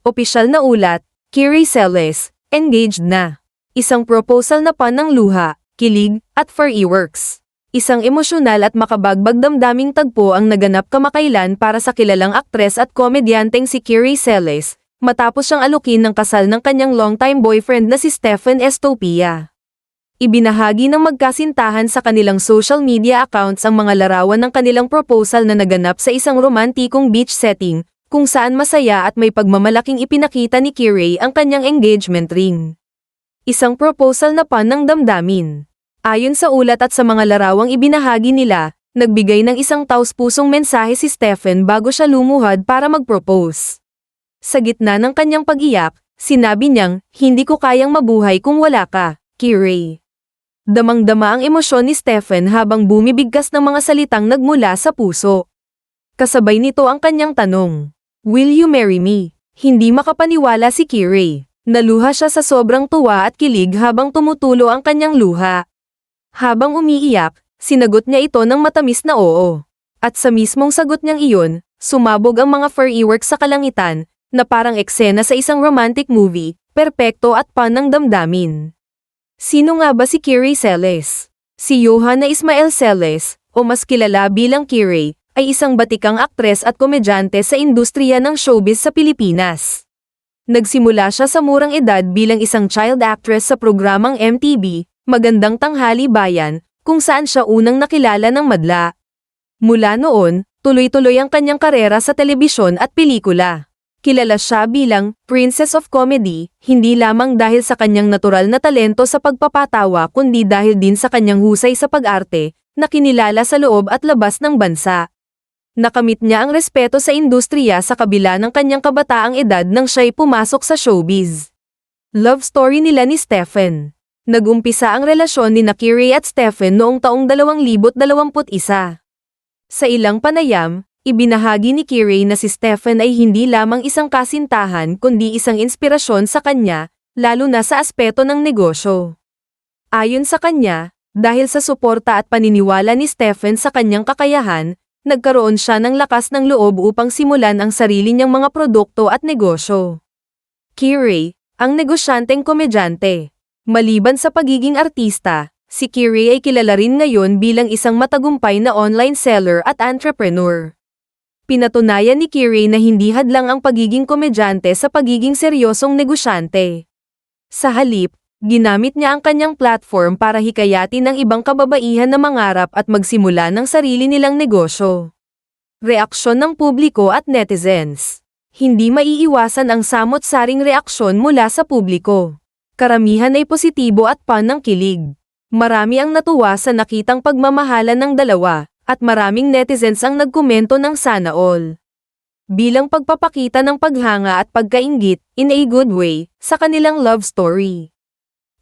Opisyal na ulat, Kiri Celes, engaged na. Isang proposal na ng luha, kilig, at fireworks. Isang emosyonal at makabagbag damdaming tagpo ang naganap kamakailan para sa kilalang aktres at komedyanteng si Kiri Celes, matapos siyang alukin ng kasal ng kanyang longtime boyfriend na si Stephen Estopia. Ibinahagi ng magkasintahan sa kanilang social media accounts ang mga larawan ng kanilang proposal na naganap sa isang romantikong beach setting, kung saan masaya at may pagmamalaking ipinakita ni Kiri ang kanyang engagement ring. Isang proposal na ng damdamin. Ayon sa ulat at sa mga larawang ibinahagi nila, nagbigay ng isang taus-pusong mensahe si Stephen bago siya lumuhad para mag-propose. Sa gitna ng kanyang pag-iyak, sinabi niyang, "Hindi ko kayang mabuhay kung wala ka, Kiri." Damang-dama ang emosyon ni Stephen habang bumibigkas ng mga salitang nagmula sa puso. Kasabay nito ang kanyang tanong, "Will you marry me?" Hindi makapaniwala si Kiri. Naluha siya sa sobrang tuwa at kilig habang tumutulo ang kanyang luha. Habang umiiyak, sinagot niya ito ng matamis na oo. At sa mismong sagot niyang iyon, sumabog ang mga fireworks sa kalangitan, na parang eksena sa isang romantic movie, perpekto at ng damdamin. Sino nga ba si Kiri Celes? Si Johanna Ismael Celes, o mas kilala bilang Kiri, ay isang batikang aktres at komedyante sa industriya ng showbiz sa Pilipinas. Nagsimula siya sa murang edad bilang isang child actress sa programang MTV, Magandang Tanghali Bayan, kung saan siya unang nakilala ng madla. Mula noon, tuloy-tuloy ang kanyang karera sa telebisyon at pelikula. Kilala siya bilang Princess of Comedy, hindi lamang dahil sa kanyang natural na talento sa pagpapatawa kundi dahil din sa kanyang husay sa pag-arte, na kinilala sa loob at labas ng bansa. Nakamit niya ang respeto sa industriya sa kabila ng kanyang kabataang edad nang siya'y pumasok sa showbiz. Love story nila ni Stephen. Nag-umpisa ang relasyon ni Kiri at Stephen noong taong 2021. Sa ilang panayam, ibinahagi ni Kiri na si Stephen ay hindi lamang isang kasintahan kundi isang inspirasyon sa kanya, lalo na sa aspeto ng negosyo. Ayon sa kanya, dahil sa suporta at paniniwala ni Stephen sa kanyang kakayahan, nagkaroon siya ng lakas ng loob upang simulan ang sarili niyang mga produkto at negosyo. Kiri, ang negosyanteng komedyante. Maliban sa pagiging artista, si Kiri ay kilala rin ngayon bilang isang matagumpay na online seller at entrepreneur. Pinatunayan ni Kiri na hindi hadlang ang pagiging komedyante sa pagiging seryosong negosyante. Sa halip, ginamit niya ang kanyang platform para hikayatin ng ibang kababaihan na mangarap at magsimula ng sarili nilang negosyo. Reaksyon ng publiko at netizens. Hindi maiiwasan ang samot-saring reaksyon mula sa publiko. Karamihan ay positibo at ng kilig. Marami ang natuwa sa nakitang pagmamahalan ng dalawa, at maraming netizens ang nagkomento ng sana all. Bilang pagpapakita ng paghanga at pagkainggit, in a good way, sa kanilang love story.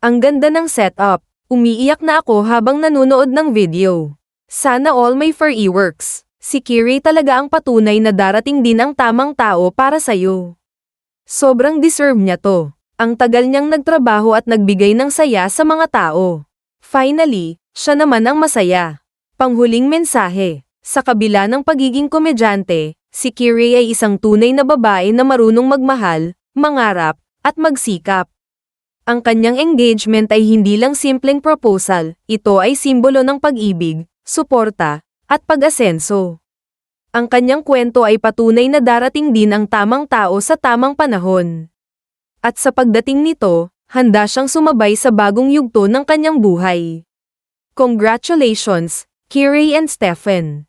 Ang ganda ng setup, umiiyak na ako habang nanonood ng video. Sana all may fireworks. Si Kiri talaga ang patunay na darating din ang tamang tao para sa'yo. Sobrang deserve niya to. Ang tagal niyang nagtrabaho at nagbigay ng saya sa mga tao. Finally, siya naman ang masaya. Panghuling mensahe. Sa kabila ng pagiging komedyante, si Kiri ay isang tunay na babae na marunong magmahal, mangarap, at magsikap. Ang kanyang engagement ay hindi lang simpleng proposal, ito ay simbolo ng pag-ibig, suporta, at pag-asenso. Ang kanyang kwento ay patunay na darating din ang tamang tao sa tamang panahon. At sa pagdating nito, handa siyang sumabay sa bagong yugto ng kanyang buhay. Congratulations, Kiri and Stephen!